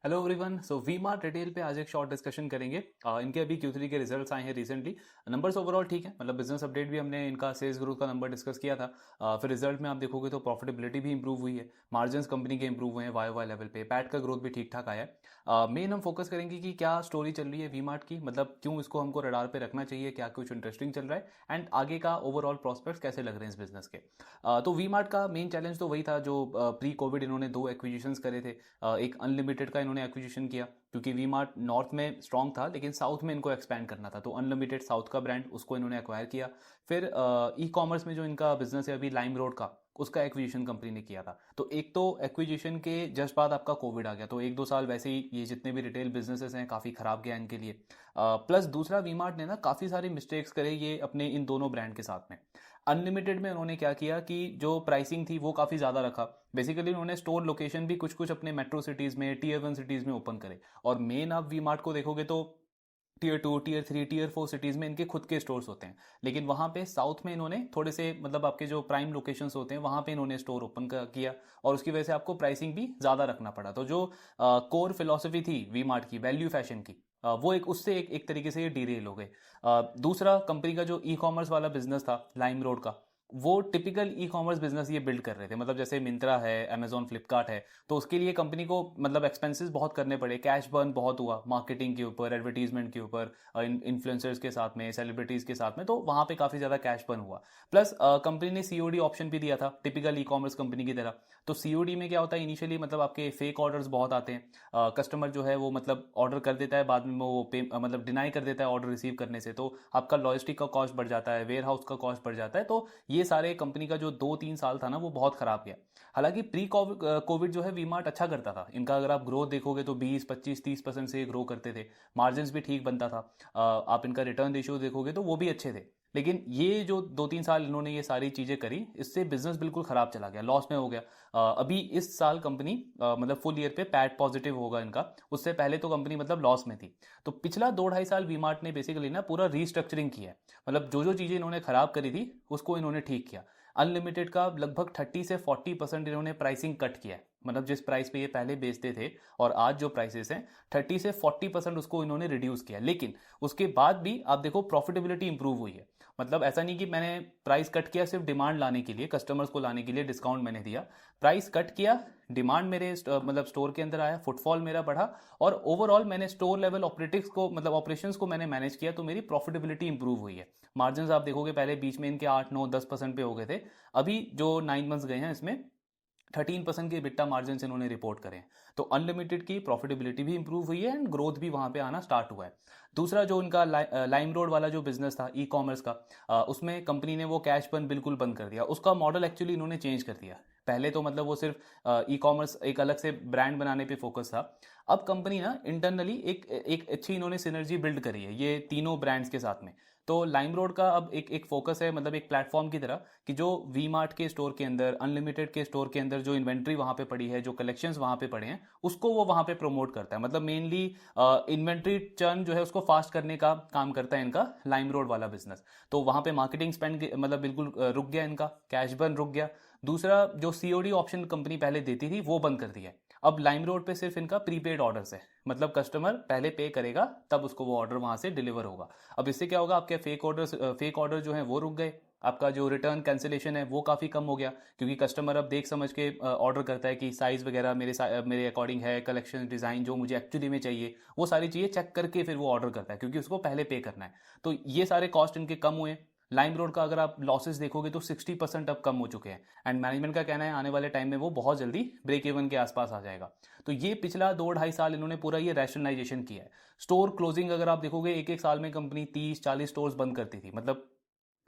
Hello everyone. So V Mart retail पे आज एक शॉर्ट डिस्कशन करेंगे। इनके अभी Q3 के रिजल्ट्स आए हैं रिसेंटली। नंबर्स ओवरऑल ठीक है, मतलब बिजनेस अपडेट भी हमने इनका सेल्स ग्रोथ का नंबर डिस्कस किया था। फिर रिजल्ट में आप देखोगे तो प्रॉफिटेबिलिटी भी इंप्रूव हुई है, मार्जिन्स कंपनी के इंप्रूव हुए हैं वाई लेवल पे, पैट का ग्रोथ भी ठीक ठाक आया है। मेन हम फोकस करेंगे कि क्या स्टोरी चल रही है वी मार्ट की, मतलब क्यों इसको हमको रडार पे रखना चाहिए, क्या कुछ इंटरेस्टिंग चल रहा है एंड आगे का ओवरऑल प्रॉस्पेक्ट्स कैसे लग रहे हैं इस बिजनेस के। तो वी मार्ट का मेन चैलेंज तो वही था जो प्री कोविड इन्होंने दो एक्विजिशंस करे थे। एक अनलिमिटेड का इन्होंने एक्विजिशन किया क्योंकि वी मार्ट नॉर्थ में स्ट्रांग था लेकिन साउथ में इनको एक्सपैंड करना था, तो अनलिमिटेड साउथ का ब्रांड उसको इन्होंने एक्वायर किया। फिर ई कॉमर्स में जो इनका बिजनेस है अभी लाइम रोड का, उसका एक्विजिशन कंपनी ने किया था। तो एक तो एक्विजिशन के जस्ट बाद आपका कोविड आ गया, तो एक दो साल वैसे ही ये जितने भी रिटेल बिजनेसेस हैं काफ़ी खराब गया इनके लिए। प्लस दूसरा वी मार्ट ने ना काफ़ी सारे मिस्टेक्स करे ये अपने इन दोनों ब्रांड के साथ में। अनलिमिटेड में उन्होंने क्या किया कि जो प्राइसिंग थी वो काफ़ी ज़्यादा रखा। बेसिकली उन्होंने स्टोर लोकेशन भी कुछ कुछ अपने मेट्रो सिटीज़ में, टीयर 1 सिटीज़ में ओपन करे। और मेन आप वी मार्ट को देखोगे तो टियर 2, टियर 3, टियर 4 सिटीज़ में इनके खुद के स्टोर्स होते हैं, लेकिन वहाँ पे साउथ में इन्होंने थोड़े से, मतलब आपके जो प्राइम लोकेशंस होते हैं वहाँ पे इन्होंने स्टोर ओपन किया और उसकी वजह से आपको प्राइसिंग भी ज़्यादा रखना पड़ा। तो जो कोर फिलोसफी थी वी मार्ट की, वैल्यू फैशन की, वो एक उससे एक तरीके से ये डीरेल हो गए। दूसरा कंपनी का जो ई कॉमर्स वाला बिजनेस था लाइम रोड का, वो टिपिकल ई कॉमर्स बिजनेस ये बिल्ड कर रहे थे, मतलब जैसे मिंत्रा है, अमेजोन, फ्लिपकार्ट है। तो उसके लिए कंपनी को मतलब एक्सपेंसेस बहुत करने पड़े, कैश बर्न बहुत हुआ मार्केटिंग के ऊपर, एडवर्टीजमेंट के ऊपर, इन्फ्लुएंसर्स के साथ में, सेलिब्रिटीज के साथ में, तो वहाँ पे काफ़ी ज़्यादा कैश बर्न हुआ। प्लस कंपनी ने सीओडी ऑप्शन भी दिया था टिपिकल ई कॉमर्स कंपनी की तरह। तो सीओडी में क्या होता है इनिशियली, मतलब आपके फेक ऑर्डर्स बहुत आते हैं, कस्टमर जो है वो मतलब ऑर्डर कर देता है, बाद में वो मतलब डिनाई कर देता है ऑर्डर रिसीव करने से, तो आपका लॉजिस्टिक का कॉस्ट बढ़ जाता है, वेयर हाउस का कॉस्ट बढ़ जाता है। तो ये सारे कंपनी का जो 2-3 साल था ना वो बहुत खराब गया। हालांकि प्री कोविड जो है वी मार्ट अच्छा करता था, इनका अगर आप ग्रोथ देखोगे तो 20, 25, 30% से ग्रो करते थे, मार्जिन भी ठीक बनता था। आप इनका रिटर्न रेशियो देखोगे तो वो भी अच्छे थे। लेकिन ये जो 2-3 साल इन्होंने ये सारी चीज़ें करी, इससे बिजनेस बिल्कुल ख़राब चला गया, लॉस में हो गया। अभी इस साल कंपनी मतलब फुल ईयर पे पैट पॉजिटिव होगा इनका। उससे पहले तो कंपनी मतलब लॉस में थी। तो पिछला 2-2.5 साल वी मार्ट ने बेसिकली ना पूरा रीस्ट्रक्चरिंग किया है, मतलब जो जो चीज़ें इन्होंने ख़राब करी थी उसको इन्होंने ठीक किया। अनलिमिटेड का लगभग 30 से 40% इन्होंने प्राइसिंग कट किया है, मतलब जिस प्राइस पे ये पहले बेचते थे और आज जो प्राइसेस हैं 30 से 40% उसको इन्होंने रिड्यूस किया। लेकिन उसके बाद भी आप देखो प्रॉफिटेबिलिटी इंप्रूव हुई है। मतलब ऐसा नहीं कि मैंने प्राइस कट किया सिर्फ डिमांड लाने के लिए, कस्टमर्स को लाने के लिए डिस्काउंट मैंने दिया। प्राइस कट किया, डिमांड मेरे मतलब स्टोर के अंदर आया, फुटफॉल मेरा बढ़ा, और ओवरऑल मैंने स्टोर लेवल ऑपरेटिक्स को, मतलब ऑपरेशंस को मैंने मैनेज किया, तो मेरी प्रॉफिटेबिलिटी इंप्रूव हुई है। मार्जिन आप देखोगे पहले बीच में इनके 8, 9, 10% पे हो गए थे। अभी जो 9 मंथ्स गए हैं इसमें 13% के बिट्टा मार्जिन इन्होंने रिपोर्ट करें। तो अनलिमिटेड की प्रॉफिटेबिलिटी भी इंप्रूव हुई है एंड ग्रोथ भी वहां पे आना स्टार्ट हुआ है। दूसरा जो उनका लाइम रोड वाला जो बिजनेस था ई कॉमर्स का, उसमें कंपनी ने वो कैश बर्न बिल्कुल बंद कर दिया, उसका मॉडल एक्चुअली इन्होंने चेंज कर दिया। पहले तो मतलब वो सिर्फ ई कॉमर्स एक अलग से ब्रांड बनाने पे फोकस था। अब कंपनी ना इंटरनली एक एक अच्छी इन्होंने सिनर्जी बिल्ड करी है ये तीनों ब्रांड्स के साथ में। तो लाइम रोड का अब एक एक फोकस है, मतलब एक प्लेटफॉर्म की तरह, कि जो वी मार्ट के स्टोर के अंदर, अनलिमिटेड के स्टोर के अंदर जो इन्वेंट्री वहां पे पड़ी है, जो कलेक्शंस वहां पे पड़े हैं, उसको वो वहां पे प्रमोट करता है। मतलब मेनली इन्वेंट्री चर्न जो है उसको फास्ट करने का काम करता है इनका लाइम रोड वाला बिजनेस। तो वहां पे मार्केटिंग स्पेंड मतलब बिल्कुल रुक गया, इनका कैश बर्न रुक गया। दूसरा जो सीओडी ऑप्शन कंपनी पहले देती थी वो बंद कर दिया है। अब लाइम रोड पे सिर्फ इनका प्रीपेड ऑर्डर्स है, मतलब कस्टमर पहले पे करेगा तब उसको वो ऑर्डर वहां से डिलीवर होगा। अब इससे क्या होगा, आपके फेक ऑर्डर जो है वो रुक गए, आपका जो रिटर्न कैंसिलेशन है वो काफ़ी कम हो गया, क्योंकि कस्टमर अब देख समझ के ऑर्डर करता है कि साइज़ वगैरह मेरे अकॉर्डिंग है, कलेक्शन डिज़ाइन जो मुझे एक्चुअली में चाहिए, वो सारी चीज़ें चेक करके फिर वो ऑर्डर करता है, क्योंकि उसको पहले पे करना है। तो ये सारे कॉस्ट इनके कम हुए। लाइम रोड का अगर आप लॉसेस देखोगे तो 60% अब कम हो चुके हैं, एंड मैनेजमेंट का कहना है आने वाले टाइम में वो बहुत जल्दी ब्रेक इवन के आसपास आ जाएगा। तो ये पिछला 2-2.5 साल इन्होंने पूरा ये रैशनलाइजेशन किया है। स्टोर क्लोजिंग अगर आप देखोगे एक एक साल में कंपनी 30-40 स्टोर्स बंद करती थी। मतलब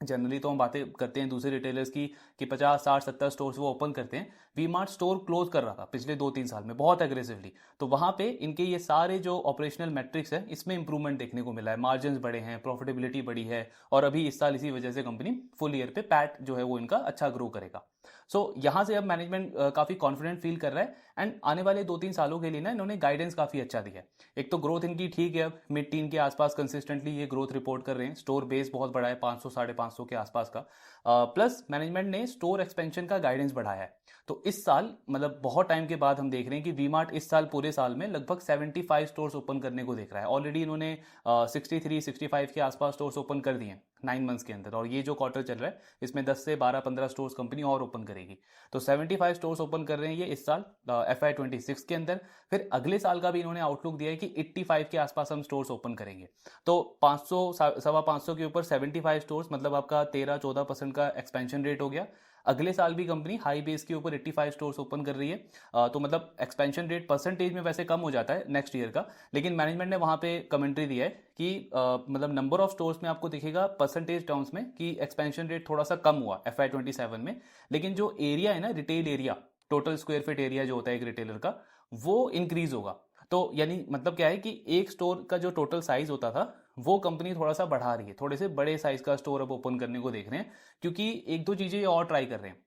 जनरली तो हम बातें करते हैं दूसरे रिटेलर्स की कि 50, 60, 70 स्टोर्स वो ओपन करते हैं, वी मार्ट स्टोर क्लोज कर रहा था पिछले 2-3 साल में बहुत एग्रेसिवली। तो वहां पे इनके ये सारे जो ऑपरेशनल मैट्रिक्स है इसमें इंप्रूवमेंट देखने को मिला है, मार्जिन बढ़े हैं, प्रॉफिटेबिलिटी बढ़ी है, और अभी इस साल इसी वजह से कंपनी फुल ईयर पे पैट जो है वो इनका अच्छा ग्रो करेगा। सो यहाँ से अब मैनेजमेंट काफ़ी कॉन्फिडेंट फील कर रहा है, एंड आने वाले 2-3 सालों के लिए ना इन्होंने गाइडेंस काफ़ी अच्छा दिया है। एक तो ग्रोथ इनकी ठीक है, अब मिड टीन के आसपास कंसिस्टेंटली ये ग्रोथ रिपोर्ट कर रहे हैं, स्टोर बेस बहुत बड़ा है, 500 550 के आसपास का। प्लस मैनेजमेंट ने स्टोर एक्सपेंशन का गाइडेंस बढ़ाया है। तो इस साल मतलब बहुत टाइम के बाद हम देख रहे हैं कि वी मार्ट इस साल पूरे साल में लगभग 75 स्टोर्स ओपन करने को देख रहा है। ऑलरेडी इन्होंने 63-65 के आसपास स्टोर्स ओपन कर दिए हैं 9 मंथ्स के अंदर, और ये जो क्वार्टर चल रहा है इसमें 10 से 12-15 स्टोर्स कंपनी और ओपन करेगी। तो 75 स्टोर्स ओपन कर रहे हैं ये इस साल FY26 के अंदर। फिर अगले साल का भी इन्होंने आउटलुक दिया है कि 85 के आसपास हम स्टोर्स ओपन करेंगे। तो 500-525 के ऊपर 75 स्टोर्स, मतलब आपका 13-14% का एक्सपेंशन रेट हो गया। अगले साल भी कंपनी हाई बेस के ऊपर 85 स्टोर्स ओपन कर रही है। तो मतलब एक्सपेंशन रेट परसेंटेज में वैसे कम हो जाता है नेक्स्ट ईयर का, लेकिन मैनेजमेंट ने वहां पे कमेंट्री दिया है कि मतलब नंबर ऑफ स्टोर्स में आपको दिखेगा परसेंटेज टर्म्स में कि एक्सपेंशन रेट थोड़ा सा कम हुआ FY27 में, लेकिन जो एरिया है ना, retail area, total square feet area जो होता है एक रिटेलर का, वो इंक्रीज होगा। तो यानी मतलब क्या है कि एक स्टोर का जो टोटल साइज होता था वो कंपनी थोड़ा सा बढ़ा रही है, थोड़े से बड़े साइज का स्टोर अब ओपन करने को देख रहे हैं, क्योंकि एक दो चीजें और ट्राई कर रहे हैं।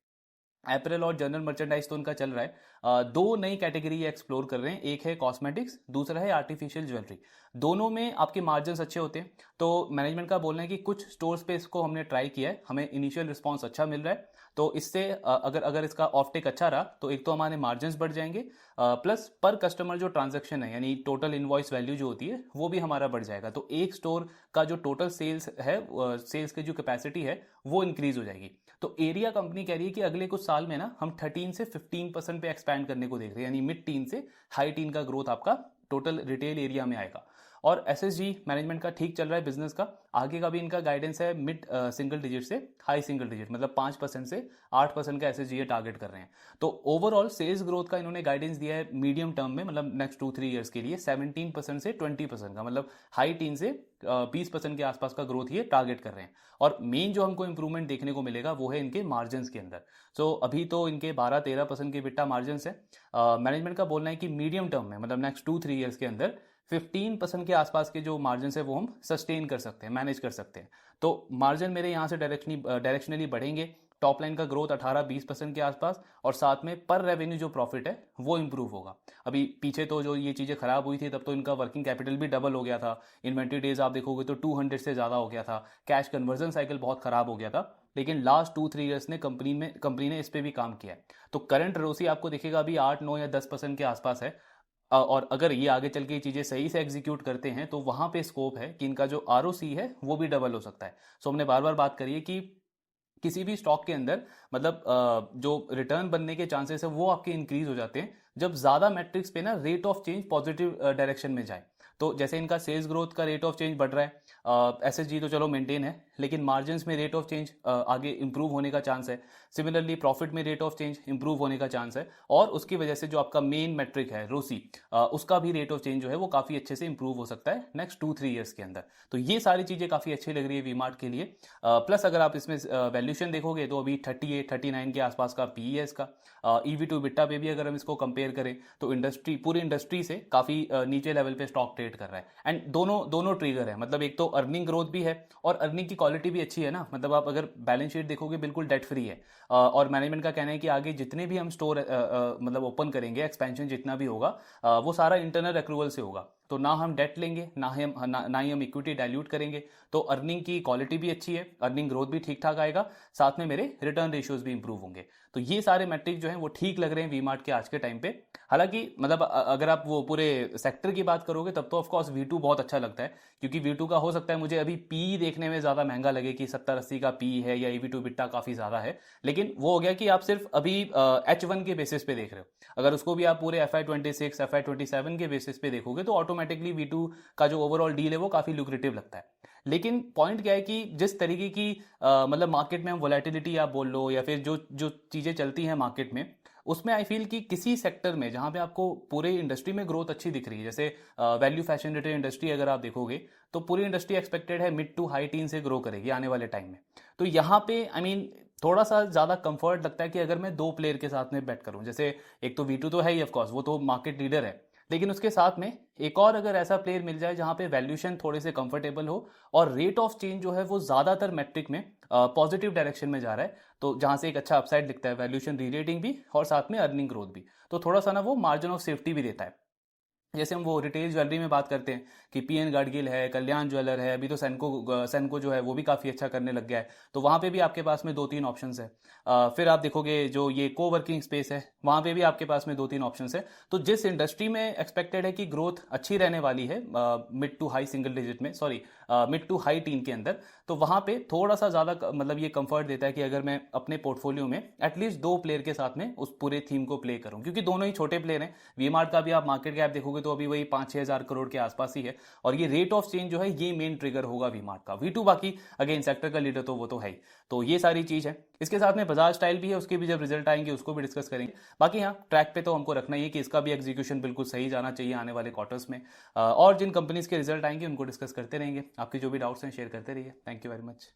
एपरल और जनरल मर्चेंडाइज तो उनका चल रहा है। दो नई कैटेगरी एक्सप्लोर कर रहे हैं, एक है कॉस्मेटिक्स, दूसरा है आर्टिफिशियल ज्वेलरी। दोनों में आपके मार्जिन अच्छे होते हैं। तो मैनेजमेंट का बोलना है कि कुछ स्टोर्स पे इसको हमने ट्राई किया है, हमें इनिशियल रिस्पांस अच्छा मिल रहा है। तो इससे अगर अगर इसका ऑफटेक अच्छा रहा तो एक तो हमारे मार्जिन बढ़ जाएंगे, प्लस पर कस्टमर जो ट्रांजैक्शन है यानी टोटल इनवॉइस वैल्यू जो होती है वो भी हमारा बढ़ जाएगा। तो एक स्टोर का जो टोटल सेल्स है, सेल्स की जो कैपेसिटी है वो इंक्रीज हो जाएगी। तो एरिया कंपनी कह रही है कि अगले कुछ साल में ना हम 13 से 15% पे एक्सपैंड करने को देख रहे हैं, यानी मिड टीन से हाई टीन का ग्रोथ आपका टोटल रिटेल एरिया में आएगा। और SSG मैनेजमेंट का ठीक चल रहा है बिजनेस का, आगे का भी इनका गाइडेंस है मिड सिंगल डिजिट से हाई सिंगल डिजिट, मतलब 5% से 8% का SSG टारगेट कर रहे हैं। तो ओवरऑल सेल्स ग्रोथ का इन्होंने गाइडेंस दिया है मीडियम टर्म में, मतलब नेक्स्ट 2-3 ईयर्स के लिए 17% से 20% का, मतलब हाई टीन से 20% के आसपास का ग्रोथ ये टारगेट कर रहे हैं। और मेन जो हमको इंप्रूवमेंट देखने को मिलेगा वो है इनके मार्जिन के अंदर। सो अभी तो इनके 12-13% के बिट्टा मार्जिन है। मैनेजमेंट का बोलना है कि मीडियम टर्म में, मतलब नेक्स्ट 2-3 ईयर्स के अंदर 15% के आसपास के जो मार्जिन है वो हम सस्टेन कर सकते हैं, मैनेज कर सकते हैं। तो मार्जिन मेरे यहाँ से डायरेक्शनली बढ़ेंगे, टॉप लाइन का ग्रोथ 18-20% के आसपास, और साथ में पर रेवेन्यू जो प्रॉफिट है वो इंप्रूव होगा। अभी पीछे तो जो ये चीज़ें खराब हुई थी तब तो इनका वर्किंग कैपिटल भी डबल हो गया था, इन्वेंट्री डेज आप देखोगे तो 200 से ज़्यादा हो गया था, कैश कन्वर्जन साइकिल बहुत खराब हो गया था, लेकिन लास्ट 2-3 ईयर्स ने कंपनी ने इस पर भी काम किया है। तो करंट रोसी आपको दिखेगा अभी 8-9 या 10% के आसपास है। और अगर ये आगे चल के चीज़ें सही से एग्जीक्यूट करते हैं तो वहां पे स्कोप है कि इनका जो ROC है वो भी डबल हो सकता है। सो हमने बार बार बात करी है कि किसी भी स्टॉक के अंदर मतलब जो रिटर्न बनने के चांसेस है वो आपके इंक्रीज हो जाते हैं जब ज्यादा मैट्रिक्स पे ना rate of change positive direction में जाए। तो जैसे इनका सेल्स ग्रोथ का रेट ऑफ चेंज बढ़ रहा है, SSG तो चलो मेंटेन है, लेकिन मार्जिन्स में रेट ऑफ चेंज आगे इंप्रूव होने का चांस है। सिमिलरली प्रॉफिट में रेट ऑफ चेंज इंप्रूव होने का चांस है, और उसकी वजह से जो आपका मेन मेट्रिक है रोसी, उसका भी रेट ऑफ चेंज जो है वो काफी अच्छे से इंप्रूव हो सकता है नेक्स्ट 2-3 ईयर्स के अंदर। तो ये सारी चीजें काफी अच्छी लग रही है वी-मार्ट के लिए। प्लस अगर आप इसमें वैल्यूशन देखोगे तो अभी 38-39 के आसपास का PE है इसका। EV टू बिट्टा पे भी अगर हम इसको कंपेयर करें तो पूरी इंडस्ट्री से काफी नीचे लेवल पे स्टॉक ट्रेड कर रहा है। एंड दोनों ट्रिगर है, मतलब एक तो अर्निंग ग्रोथ भी है और अर्निंग की क्वालिटी भी अच्छी है ना, मतलब आप अगर बैलेंस शीट देखोगे बिल्कुल डेट फ्री है। और मैनेजमेंट का कहना है कि आगे जितने भी हम स्टोर मतलब ओपन करेंगे, एक्सपेंशन जितना भी होगा वो सारा इंटरनल एक्रूवल से होगा। तो ना हम डेट लेंगे, ना ही हम इक्विटी डाइल्यूट करेंगे। तो अर्निंग की क्वालिटी भी अच्छी है, अर्निंग ग्रोथ भी ठीक ठाक आएगा, साथ में मेरे रिटर्न रेशियोज भी इंप्रूव होंगे। तो ये सारे मैट्रिक जो हैं वो ठीक लग रहे हैं वी-मार्ट के आज के टाइम पे। हालांकि मतलब अगर आप वो पूरे सेक्टर की बात करोगे तब तो ऑफकोर्स V2 बहुत अच्छा लगता है, क्योंकि V2 का हो सकता है मुझे अभी PE देखने में ज़्यादा महंगा लगे कि 70-80 का PE है या EV टू बिट्टा काफ़ी ज़्यादा है, लेकिन वो हो गया कि आप सिर्फ अभी H1 के बेसिस पे देख रहे हो। अगर उसको भी आप पूरे FY26 FY27 के बेसिस पे देखोगे तो ऑटोमेटिकली V2 का जो ओवरऑल डील है वो काफ़ी लुक्रेटिव लगता है। लेकिन पॉइंट क्या है कि जिस तरीके की मतलब मार्केट में हम वोलेटिलिटी आप बोल लो या फिर जो जो चीज़ें चलती हैं मार्केट में, उसमें आई फील कि किसी सेक्टर में जहां पे आपको पूरे इंडस्ट्री में ग्रोथ अच्छी दिख रही है, जैसे वैल्यू फैशन रिटेल इंडस्ट्री अगर आप देखोगे तो पूरी इंडस्ट्री एक्सपेक्टेड है मिड टू हाई टीन से ग्रो करेगी आने वाले टाइम में। तो यहाँ पे आई मीन थोड़ा सा ज्यादा कंफर्ट लगता है कि अगर मैं दो प्लेयर के साथ में बैट करूं, जैसे एक तो V2 तो है ही ऑफकोर्स, वो तो मार्केट लीडर है, लेकिन उसके साथ में एक और अगर ऐसा प्लेयर मिल जाए जहां पे वैल्यूएशन थोड़े से कंफर्टेबल हो और रेट ऑफ चेंज जो है वो ज्यादातर मैट्रिक में पॉजिटिव डायरेक्शन में जा रहा है, तो जहां से एक अच्छा अपसाइड दिखता है, वैल्यूएशन री रेटिंग भी और साथ में अर्निंग ग्रोथ भी, तो थोड़ा सा ना वो मार्जिन ऑफ सेफ्टी भी देता है। जैसे हम वो रिटेल ज्वेलरी में बात करते हैं कि पीएन गाडगिल है, कल्याण ज्वेलर है, अभी तो सेनको जो है वो भी काफ़ी अच्छा करने लग गया है, तो वहाँ पे भी आपके पास में 2-3 ऑप्शंस है। फिर आप देखोगे जो ये को वर्किंग स्पेस है, वहाँ पे भी आपके पास में 2-3 ऑप्शंस है। तो जिस इंडस्ट्री में एक्सपेक्टेड है कि ग्रोथ अच्छी रहने वाली है, mid to high single digit में, sorry mid to high teen के अंदर, तो वहाँ पे थोड़ा सा ज़्यादा मतलब ये कंफर्ट देता है कि अगर मैं अपने पोर्टफोलियो में एटलीस्ट 2 प्लेयर के साथ में उस पूरे थीम को प्ले करूँ, क्योंकि दोनों ही छोटे प्लेयर हैं। वी मार्ट का भी आप मार्केट कैप देखोगे तो अभी वही 5-6 हज़ार करोड़ के आसपास ही है, और ये रेट ऑफ चेंज जो है ये मेन ट्रिगर होगा वी मार्ट का। वी टू बाकी अगेन सेक्टर का लीडर तो वो तो है ही। तो ये सारी चीज़ है। इसके साथ में बजाज स्टाइल भी है, उसके भी जब रिजल्ट आएंगे उसको भी डिस्कस करेंगे। बाकी हाँ, ट्रैक पे तो हमको रखना ही है कि इसका भी एग्जीक्यूशन बिल्कुल सही जाना चाहिए आने वाले क्वार्टर्स में। और जिन कंपनीज के रिजल्ट आएंगे उनको डिस्कस करते रहेंगे। आपके जो भी डाउट्स हैं शेयर करते रहिए। Thank you very much.